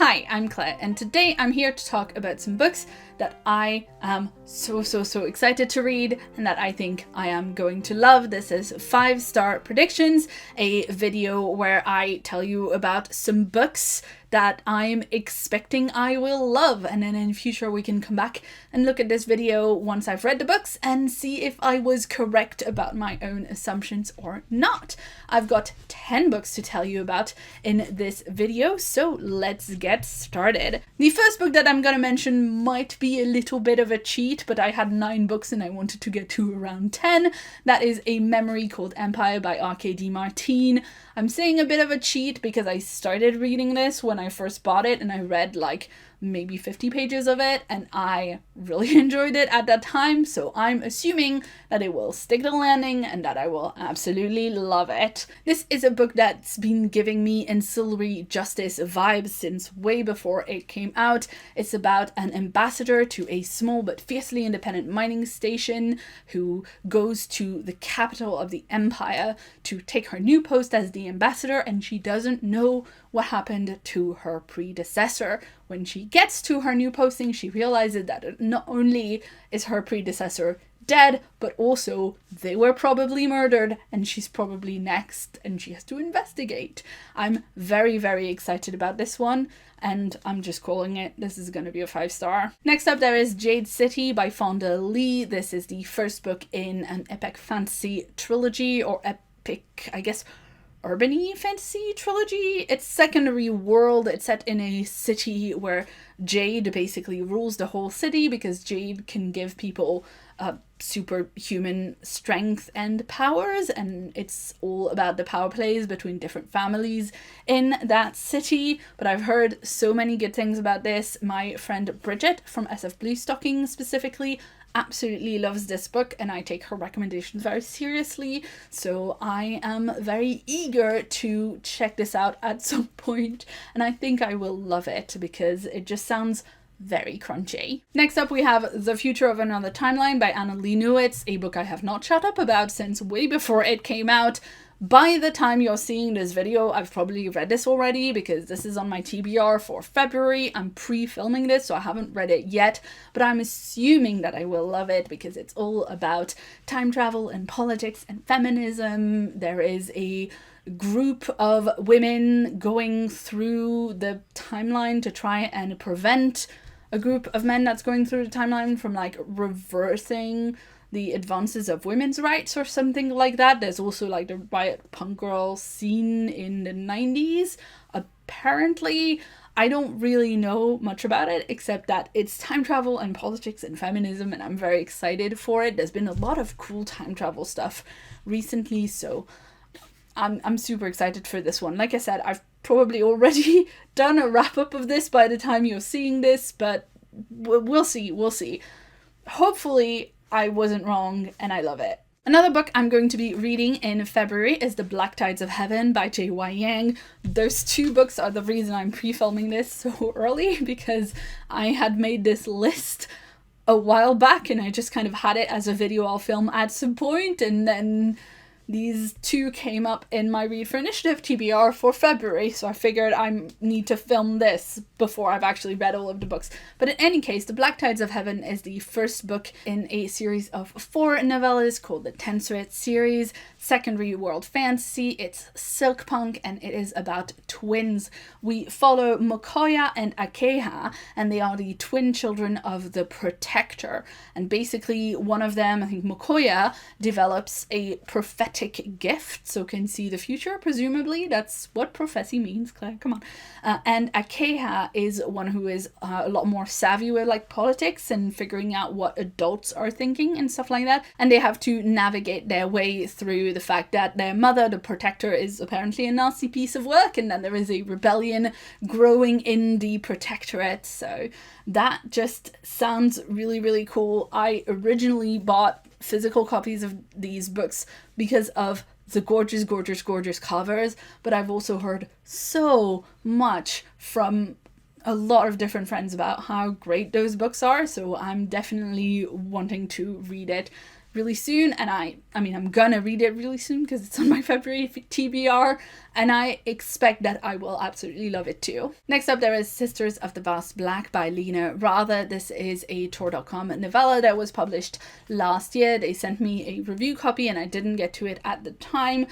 Hi, I'm Claire, and today I'm here to talk about some books that I am so excited to read and that I think I am going to love. This is 5-star predictions, a video where I tell you about some books that I'm expecting I will love, and then in future we can come back and look at this video once I've read the books and see if I was correct about my own assumptions or not. I've got 10 books to tell you about in this video, so let's get started. The first book that I'm gonna mention might be a little bit of a cheat, but I had 9 books and I wanted to get to around 10. That is A Memory Called Empire by R.K.D. Martin. I'm saying a bit of a cheat because I started reading this when I first bought it and I read like maybe 50 pages of it and I really enjoyed it at that time, so I'm assuming that it will stick the landing and that I will absolutely love it. This is a book that's been giving me ancillary justice vibes since way before it came out. It's about an ambassador to a small but fiercely independent mining station who goes to the capital of the empire to take her new post as the ambassador, and she doesn't know what happened to her predecessor. When she gets to her new posting, she realizes that not only is her predecessor dead, but also they were probably murdered and she's probably next and she has to investigate. I'm very excited about this one and I'm just calling it. This is going to be a 5-star. Next up there is Jade City by Fonda Lee. This is the first book in an epic fantasy trilogy, or epic, I guess, urban-y fantasy trilogy. It's secondary world. It's set in a city where Jade basically rules the whole city because Jade can give people superhuman strength and powers, and it's all about the power plays between different families in that city. But I've heard so many good things about this. My friend Bridget from SF Bluestocking specifically absolutely loves this book and I take her recommendations very seriously, so I am very eager to check this out at some point and I think I will love it because it just sounds very crunchy. Next up we have The Future of Another Timeline by Anna Lee Newitz, a book I have not shut up about since way before it came out. By the time you're seeing this video, I've probably read this already because this is on my TBR for February. I'm pre-filming this, so I haven't read it yet, but I'm assuming that I will love it because it's all about time travel and politics and feminism. There is a group of women going through the timeline to try and prevent a group of men that's going through the timeline from like reversing the advances of women's rights or something like that. There's also like the riot punk girl scene in the 90s. Apparently, I don't really know much about it except that it's time travel and politics and feminism and I'm very excited for it. There's been a lot of cool time travel stuff recently, so I'm super excited for this one. Like I said, I've probably already done a wrap-up of this by the time you're seeing this, but we'll see. Hopefully I wasn't wrong and I love it. Another book I'm going to be reading in February is The Black Tides of Heaven by J.Y. Yang. Those 2 books are the reason I'm pre-filming this so early because I had made this list a while back and I just kind of had it as a video I'll film at some point, and then these 2 came up in my Read for Initiative TBR for February, so I figured I need to film this before I've actually read all of the books. But in any case, The Black Tides of Heaven is the first book in a series of 4 novellas called the Tensorit series, secondary world fantasy. It's silkpunk and it is about twins. We follow Mokoya and Akeha, and they are the twin children of the Protector. And basically one of them, I think Mokoya, develops a prophetic gift, so can see the future, presumably. That's what prophecy means, Claire, come on. And Akeha is one who is a lot more savvy with like politics and figuring out what adults are thinking and stuff like that. And they have to navigate their way through the fact that their mother, the Protector, is apparently a nasty piece of work, and then there is a rebellion growing in the Protectorate. So that just sounds really cool. I originally bought physical copies of these books because of the gorgeous covers, but I've also heard so much from a lot of different friends about how great those books are, so I'm definitely wanting to read it really soon, and I mean I'm gonna read it really soon because it's on my February TBR, and I expect that I will absolutely love it too. Next up, there is Sisters of the Vast Black by Lena Rather. This is a Tor.com novella that was published last year. They sent me a review copy and I didn't get to it at the time.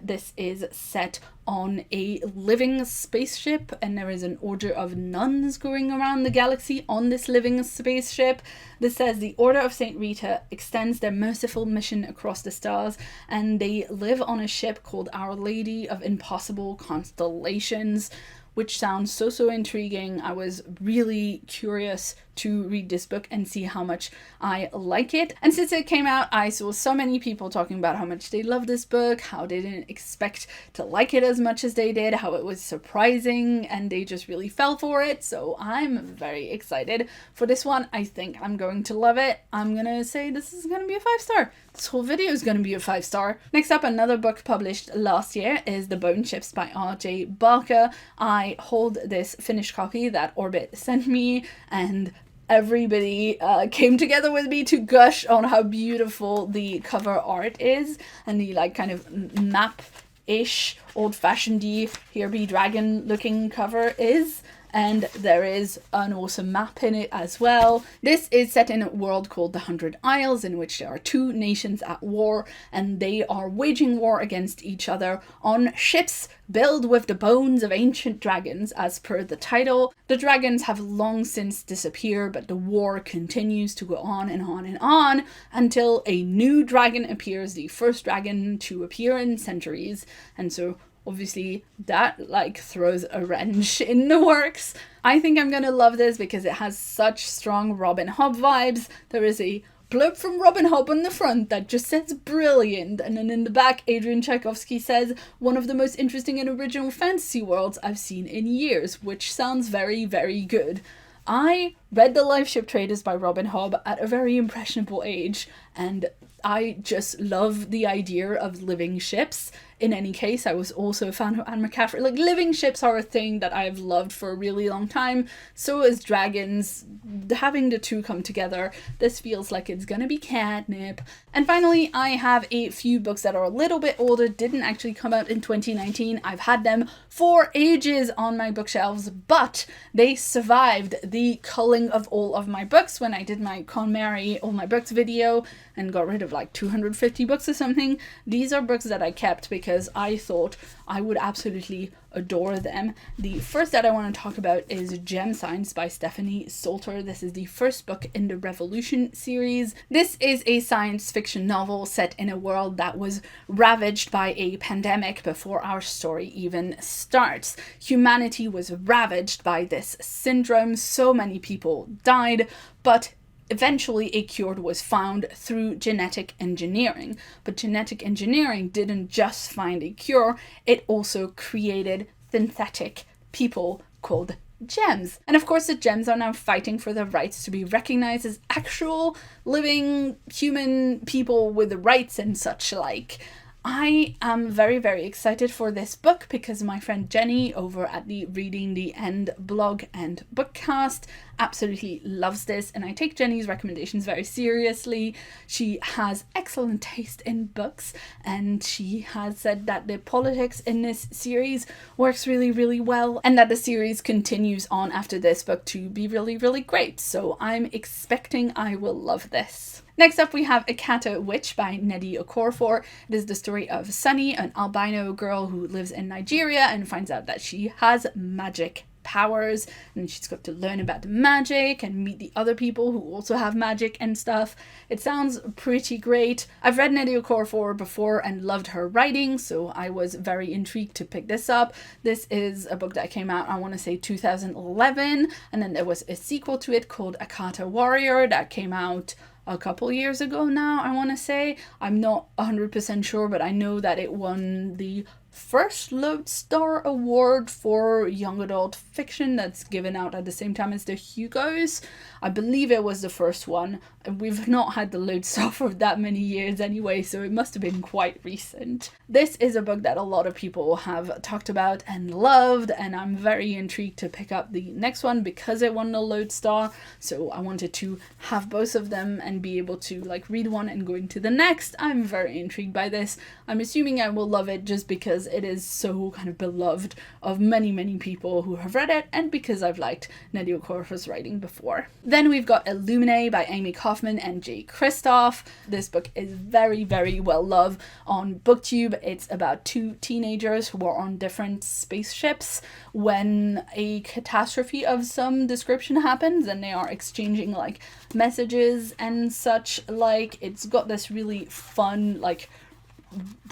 This is set on a living spaceship, and there is an order of nuns going around the galaxy on this living spaceship. This says the Order of St. Rita extends their merciful mission across the stars, and they live on a ship called Our Lady of Impossible Constellations, which sounds so intriguing. I was really curious to read this book and see how much I like it. And since it came out, I saw so many people talking about how much they love this book, how they didn't expect to like it as much as they did, how it was surprising, and they just really fell for it. So I'm very excited for this one. I think I'm going to love it. I'm gonna say this is gonna be a 5-star. This whole video is gonna be a 5-star. Next up, another book published last year is The Bone Chips by R.J. Barker. I hold this finished copy that Orbit sent me, and everybody came together with me to gush on how beautiful the cover art is, and the like kind of map-ish, old-fashioned-y, here be dragon looking cover is. And there is an awesome map in it as well. This is set in a world called the 100 Isles, in which there are 2 nations at war, and they are waging war against each other on ships built with the bones of ancient dragons, as per the title. The dragons have long since disappeared, but the war continues to go on and on and on until a new dragon appears, the first dragon to appear in centuries. And so obviously that like throws a wrench in the works. I think I'm gonna love this because it has such strong Robin Hobb vibes. There is a blurb from Robin Hobb on the front that just says brilliant, and then in the back Adrian Tchaikovsky says one of the most interesting and original fantasy worlds I've seen in years, which sounds very good. I read The Life Ship Traders by Robin Hobb at a very impressionable age, and I just love the idea of living ships. In any case, I was also a fan of Anne McCaffrey. Like, living ships are a thing that I've loved for a really long time. So is dragons. Having the two come together, this feels like it's gonna be catnip. And finally, I have a few books that are a little bit older, didn't actually come out in 2019. I've had them for ages on my bookshelves, but they survived the culling of all of my books when I did my KonMari All My Books video and got rid of like 250 books or something. These are books that I kept because I thought I would absolutely adore them. The first that I want to talk about is Gem Science by Stephanie Salter. This is the first book in the Revolution series. This is a science fiction novel set in a world that was ravaged by a pandemic before our story even starts. Humanity was ravaged by this syndrome. So many people died, but eventually a cure was found through genetic engineering. But genetic engineering didn't just find a cure, it also created synthetic people called gems. And of course the gems are now fighting for their rights to be recognized as actual living human people with rights and such like. I am very excited for this book because my friend Jenny over at the Reading the End blog and bookcast absolutely loves this, and I take Jenny's recommendations very seriously. She has excellent taste in books, and she has said that the politics in this series works really well, and that the series continues on after this book to be really great. So I'm expecting I will love this. Next up, we have A Cata Witch by Nnedi Okorafor. It is the story of Sunny, an albino girl who lives in Nigeria and finds out that she has magic powers, and she's got to learn about the magic and meet the other people who also have magic and stuff. It sounds pretty great. I've read Nnedi Okorafor before and loved her writing, so I was very intrigued to pick this up. This is a book that came out, I want to say 2011, and then there was a sequel to it called Akata Warrior that came out a couple years ago now, I want to say. I'm not 100% sure, but I know that it won the first Lodestar Award for young adult fiction that's given out at the same time as the Hugos. I believe it was the first one. We've not had the Lodestar for that many years anyway, so it must have been quite recent. This is a book that a lot of people have talked about and loved, and I'm very intrigued to pick up the next one because it won the Lodestar. So I wanted to have both of them and be able to like read one and go into the next. I'm very intrigued by this. I'm assuming I will love it just because it is so kind of beloved of many people who have read it, and because I've liked Nnedi Okorafor's writing before. Then we've got Illuminae by Amy Kaufman and Jay Kristoff. This book is very well loved on BookTube. It's about two teenagers who are on different spaceships when a catastrophe of some description happens, and they are exchanging like messages and such. Like, it's got this really fun like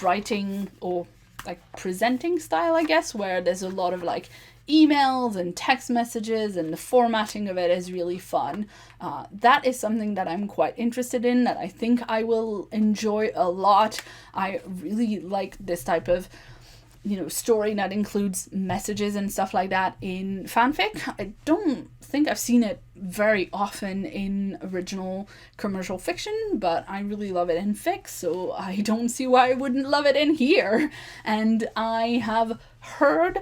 writing or like presenting style, I guess, where there's a lot of like emails and text messages, and the formatting of it is really fun. That is something that I'm quite interested in, that I think I will enjoy a lot. I really like this type of, you know, story that includes messages and stuff like that in fanfic. I don't think I've seen it very often in original commercial fiction, but I really love it in fic, so I don't see why I wouldn't love it in here. And I have heard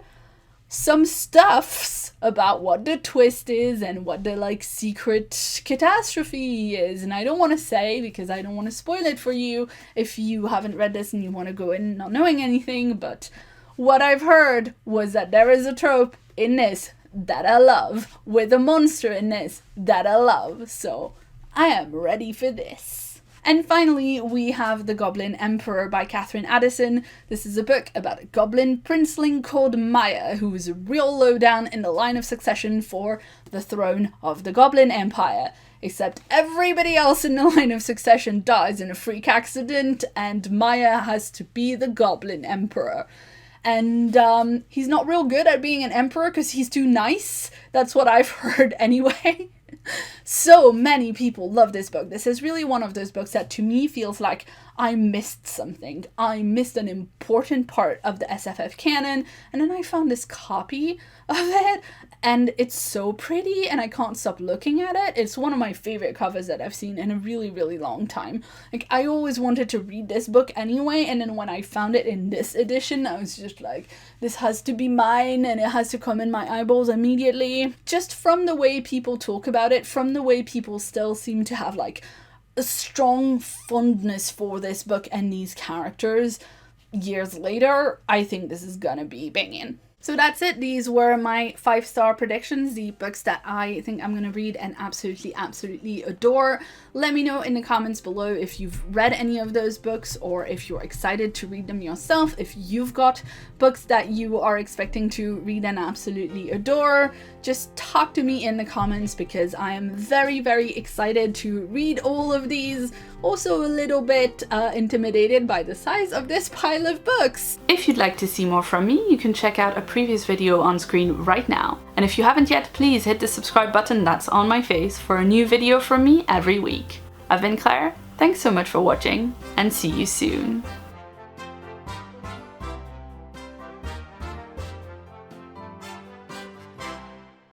some stuffs about what the twist is and what the like secret catastrophe is, and I don't want to say because I don't want to spoil it for you if you haven't read this and you want to go in not knowing anything. But what I've heard was that there is a trope in this that I love, with a monster in this that I love, so I am ready for this. And finally, we have The Goblin Emperor by Catherine Addison. This is a book about a goblin princeling called Maya, who is real low down in the line of succession for the throne of the Goblin Empire. Except everybody else in the line of succession dies in a freak accident, and Maya has to be the Goblin Emperor. And he's not real good at being an emperor because he's too nice. That's what I've heard anyway. So many people love this book. This is really one of those books that to me feels like I missed something. I missed an important part of the SFF canon, and then I found this copy of it, and it's so pretty and I can't stop looking at it. It's one of my favorite covers that I've seen in a really long time. Like, I always wanted to read this book anyway, and then when I found it in this edition, I was just like, this has to be mine and it has to come in my eyeballs immediately. Just from the way people talk about it, from the way people still seem to have like a strong fondness for this book and these characters years later, I think this is gonna be banging. So that's it. These were my 5-star predictions, the books that I think I'm going to read and absolutely adore. Let me know in the comments below if you've read any of those books, or if you're excited to read them yourself, if you've got books that you are expecting to read and absolutely adore. Just talk to me in the comments, because I am very excited to read all of these. Also a little bit intimidated by the size of this pile of books. If you'd like to see more from me, you can check out a previous video on screen right now. And if you haven't yet, please hit the subscribe button that's on my face for a new video from me every week. I've been Claire, thanks so much for watching, and see you soon.